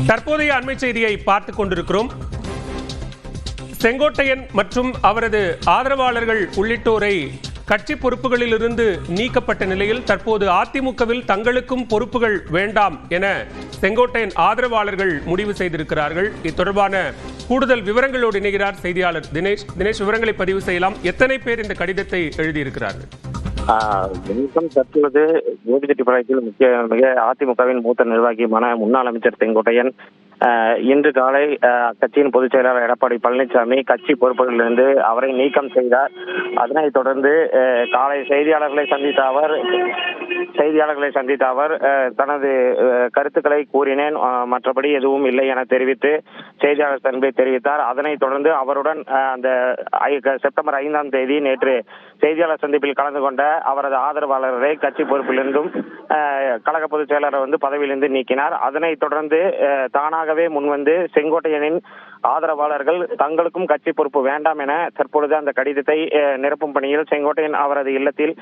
தற்போதைய அண்மை செய்தியை பார்த்துக் கொண்டிருக்கிறோம். செங்கோட்டையன் மற்றும் அவரது ஆதரவாளர்கள் உள்ளிட்டோரை கட்சி பொறுப்புகளில் இருந்து நீக்கப்பட்ட நிலையில் தற்போது அதிமுகவில் தங்களுக்கும் பொறுப்புகள் வேண்டாம் என செங்கோட்டையன் ஆதரவாளர்கள் முடிவு செய்திருக்கிறார்கள். இது தொடர்பான கூடுதல் விவரங்களோடு இணைகிறார் செய்தியாளர் தினேஷ். விவரங்களை பதிவு செய்யலாம். எத்தனை பேர் இந்த கடிதத்தை எழுதியிருக்கிறார்கள்? தற்பொழுது கோபிச்செட்டிப்பாளையத்தில் மிக அதிமுகவின் மூத்த நிர்வாகியுமான முன்னாள் அமைச்சர் செங்கோட்டையன் இன்று காலை கட்சியின் பொதுச் செயலாளர் எடப்பாடி பழனிசாமி கட்சி பொறுப்புகளிலிருந்து அவரை நீக்கம் செய்தார். அதனைத் தொடர்ந்து காலை செய்தியாளர்களை சந்தித்த அவர் தனது கருத்துக்களை கூறினேன், மற்றபடி எதுவும் இல்லை என தெரிவித்து செய்தியாளர் சந்திப்பை தெரிவித்தார். அதனைத் தொடர்ந்து அவருடன் அந்த செப்டம்பர் 5ஆம் தேதி நேற்று செய்தியாளர் சந்திப்பில் கலந்து கொண்ட அவரது ஆதரவாளர்களை கட்சி பொறுப்பிலிருந்தும் கழக பொதுச் செயலாளர் பதவியிலிருந்து நீக்கினார். அதனைத் தொடர்ந்து தானாகவே முன்வந்து செங்கோட்டையனின் ஆதரவாளர்கள் தங்களுக்கும் கட்சி பொறுப்பு வேண்டாம் என தற்பொழுது அந்த கடிதத்தை நிரப்பும் பணியில் செங்கோட்டையன் அவரது இல்லத்தில்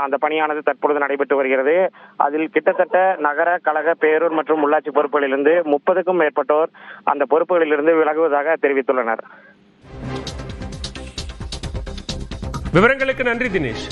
அந்த பணியானது தற்பொழுது நடைபெற்று வருகிறது. அதில் கிட்டத்தட்ட நகர, கழக, பேரூர் மற்றும் உள்ளாட்சி பொறுப்புகளிலிருந்து 30க்கும் மேற்பட்டோர் அந்த பொறுப்புகளிலிருந்து விலகுவதாக தெரிவித்துள்ளனர். விவரங்களுக்கு நன்றி தினேஷ்.